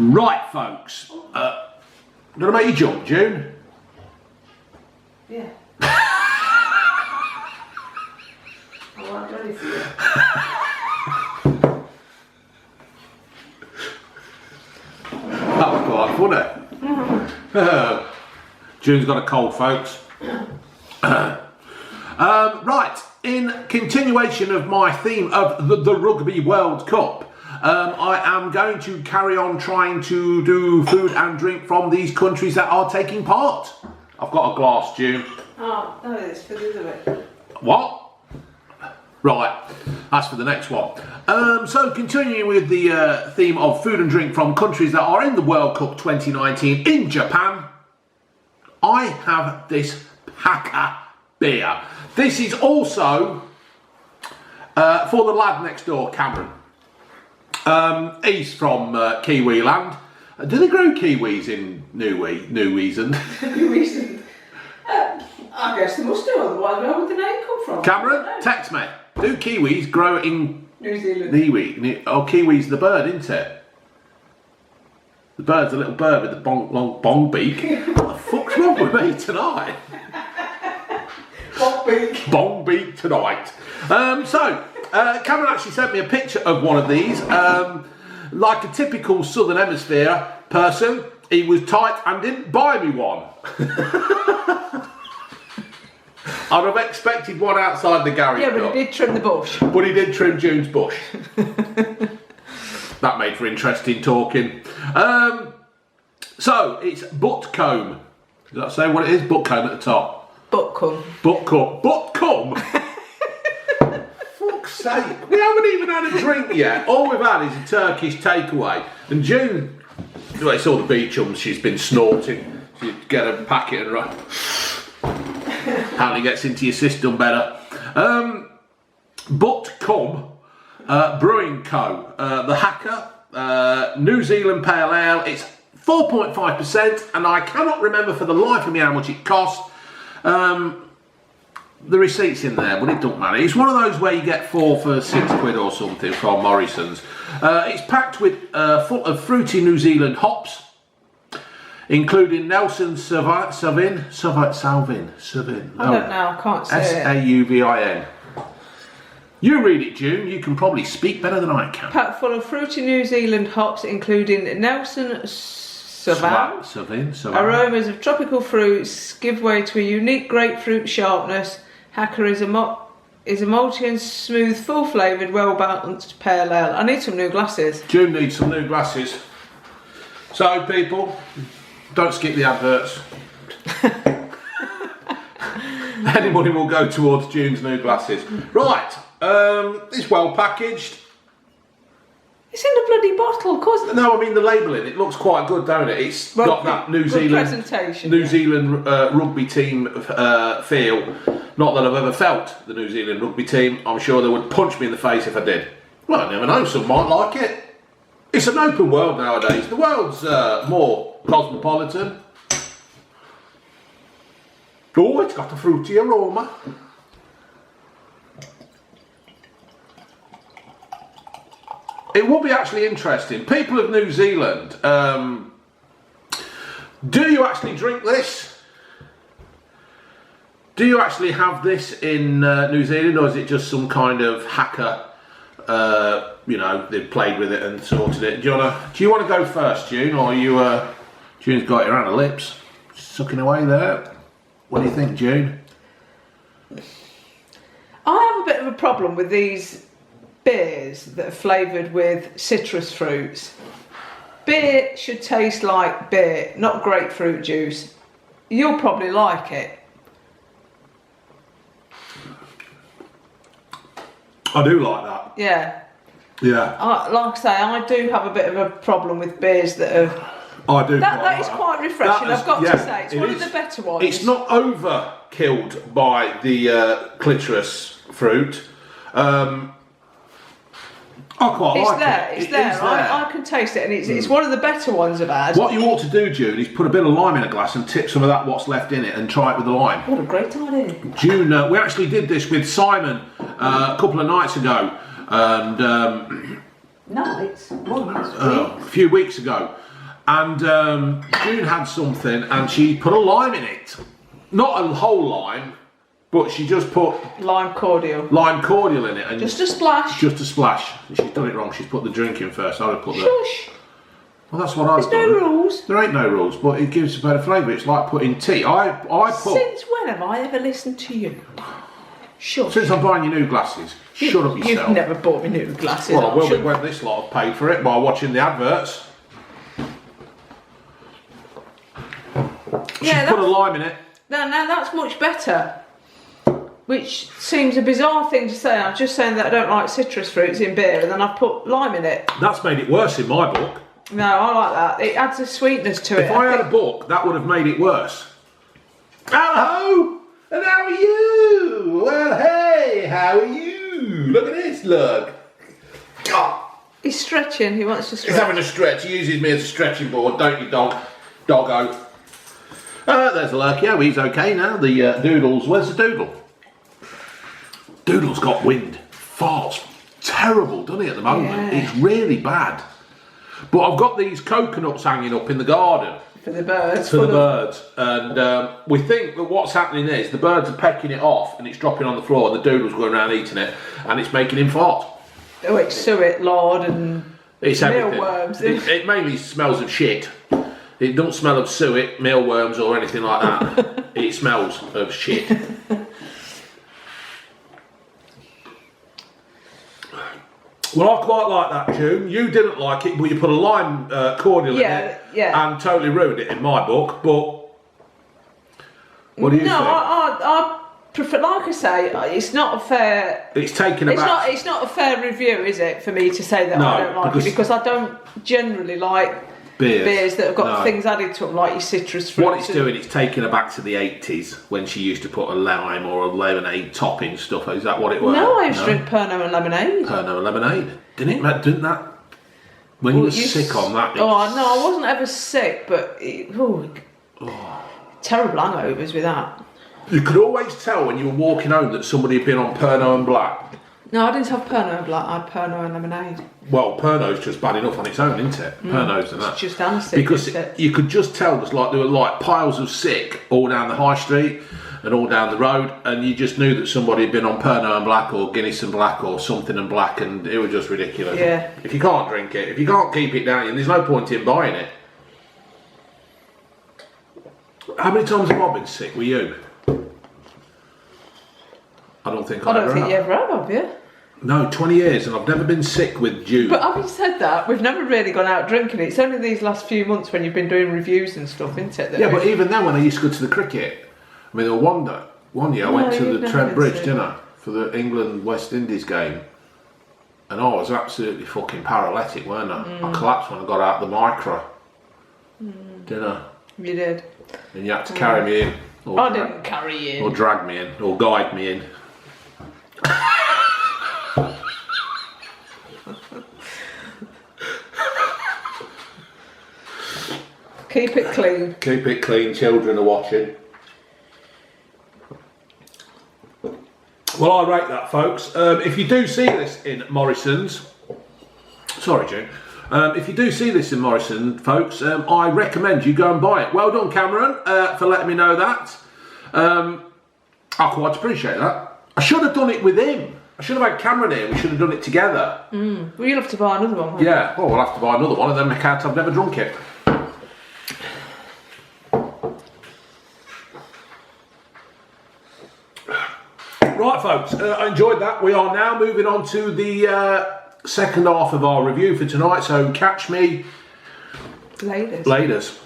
Right, folks. Gonna make you jump, June? Yeah. I wasn't ready for you. That was quite funny. June's got a cold, folks. Right, in continuation of my theme of the Rugby World Cup, I am going to carry on trying to do food and drink from these countries that are taking part. I've got a glass, June. Oh, no, it's for the other bit. What? Right, that's for the next one. So continuing with the theme of food and drink from countries that are in the World Cup 2019 in Japan, I have this HAKA Beer. This is also for the lad next door, Cameron. He's from Kiwi land. Do they grow kiwis in Newsealand? Newsealand? I guess they must do, otherwise where would the name come from? Cameron, text me. Do kiwis grow in New Zealand? Oh, kiwi's the bird, isn't it? The bird's a little bird with a long bong beak. What the fuck's wrong with me tonight? Bong beak. Bong beak tonight. Cameron actually sent me a picture of one of these. Like a typical Southern Hemisphere person, he was tight and didn't buy me one. I'd have expected one outside the garage. Yeah, but he did trim the bush. But he did trim June's bush. That made for interesting talking. So it's Buttcombe. Did I say what it is? Buttcombe at the top. Buttcombe. Buttcombe. Buttcombe. Fuck's sake. We haven't even had a drink yet. All we've had is a Turkish takeaway. And June, well, it's all the beach chums she's been snorting. She'd get a packet and run. Apparently gets into your system better. Buttcombe Brewing Co. The HAKA New Zealand Pale Ale. It's 4.5%, and I cannot remember for the life of me how much it cost. The receipt's in there, but it don't matter. It's one of those where you get 4 for £6 or something from Morrison's. It's packed with full of fruity New Zealand hops, including Nelson Sauvin. I don't know, I can't say it. Sauvin. You read it, June. You can probably speak better than I can. Packed full of fruity New Zealand hops, including Nelson Sauvin. Aromas of tropical fruits give way to a unique grapefruit sharpness. HAKA is a malty and smooth, full-flavoured, well-balanced pale ale. I need some new glasses. June needs some new glasses. So, people, don't skip the adverts. Anybody will go towards June's new glasses. Right, it's well packaged. It's in a bloody bottle, of course. No, I mean the labelling. It looks quite good, don't it? It's got that New Zealand rugby team feel. Not that I've ever felt the New Zealand rugby team. I'm sure they would punch me in the face if I did. Well, I never know. Some might like it. It's an open world nowadays. The world's more cosmopolitan. Oh, it's got a fruity aroma. It will be actually interesting. People of New Zealand, do you actually drink this? Do you actually have this in New Zealand, or is it just some kind of HAKA? You know, they've played with it and sorted it. Do you want to go first, June, or you? June's got her hand her lips, sucking away there. What do you think, June? I have a bit of a problem with these beers that are flavoured with citrus fruits. Beer should taste like beer, not grapefruit juice. You'll probably like it. I do like that. Yeah. Yeah. Like I say, I do have a bit of a problem with beers that are... I do. That is quite refreshing, I've got to say. It's one of the better ones. It's not overkilled by the clitoris fruit. I quite like it. It's there. I can taste it, and it's one of the better ones I've had. What you ought to do, June, is put a bit of lime in a glass and tip some of that what's left in it and try it with the lime. What a great idea. June, we actually did this with Simon a couple of nights ago, and a few few weeks ago. And June had something, and she put a lime in it. Not a whole lime, but she just put lime cordial in it, and just a splash. Just a splash. And she's done it wrong. She's put the drink in first. I'd have put the. Shush. Well, that's what I've done. There's no rules. There ain't no rules, but it gives a better flavour. It's like putting tea. I put. Since when have I ever listened to you? Shush. Since I'm buying you new glasses. Shut up yourself. You've never bought me new glasses. Well, I will be when this lot have paid for it by watching the adverts. She's put a lime in it. No, that's much better. Which seems a bizarre thing to say. I'm just saying that I don't like citrus fruits in beer, and then I've put lime in it. That's made it worse in my book. No, I like that. It adds a sweetness to it. If I had a book, that would have made it worse. Hello! And how are you? Well, hey, how are you? Look at this, look. God. He's stretching, he wants to stretch. He's having a stretch. He uses me as a stretching board, don't you, doggo? There's Lurkio, he's okay now. The Doodles, where's the Doodle? Doodle's got wind. Farts. Terrible, doesn't he, at the moment? Yeah. It's really bad. But I've got these coconuts hanging up in the garden. For the birds. For the birds. And we think that what's happening is the birds are pecking it off and it's dropping on the floor and the Doodle's going around eating it and it's making him fart. Oh, it's suet, lard and mealworms. It mainly smells of shit. It doesn't smell of suet, mealworms or anything like that. It smells of shit. Well, I quite like that, June. You didn't like it, but you put a lime cordial in it and totally ruined it in my book. But what do you think? I prefer, like I say, it's not a fair. It's taken about. It's not a fair review, is it, for me to say that I don't like it, because I don't generally like beers that have got things added to them, like your citrus fruit. What it's doing, it's taking her back to the 80s when she used to put a lime or a lemonade topping stuff. Is that what it was? No, I used to drink Pernod and lemonade. Pernod and lemonade. Didn't that? When you were sick on that. Oh no, I wasn't ever sick, but terrible hangovers with that. You could always tell when you were walking home that somebody had been on Pernod and Black. No, I didn't have Pernod and Black. I had Pernod and lemonade. Well, Pernod's just bad enough on its own, isn't it? Pernod's and that. It's just ansick, because you could just tell there's like there were like piles of sick all down the high street and all down the road, and you just knew that somebody had been on Pernod and Black or Guinness and Black or something and Black, and it was just ridiculous. Yeah. If you can't drink it, if you can't keep it down, there's no point in buying it. How many times have I been sick? Were you? I don't think you ever have you? No, 20 years, and I've never been sick with June. But having said that, we've never really gone out drinking. It's only these last few months when you've been doing reviews and stuff, isn't it? Yeah, but even then, when I used to go to the cricket, I mean, one year I went to the Trent Bridge, didn't I, for the England-West Indies game, and I was absolutely fucking paralytic, weren't I? I collapsed when I got out the micro, didn't I? You did. And you had to carry me in. I didn't carry you in. Or drag me in, or guide me in. Keep it clean. Keep it clean, children are watching. Well, I rate that, folks. If you do see this in Morrison's, sorry, June. If you do see this in Morrison, folks, I recommend you go and buy it. Well done, Cameron, for letting me know that. I quite appreciate that. I should have done it with him. I should have had Cameron here. We should have done it together. Well, you'll have to buy another one. Yeah, well, we'll have to buy another one and then make out I've never drunk it. Right, folks, I enjoyed that. We are now moving on to the second half of our review for tonight, so catch me Laters. Laters.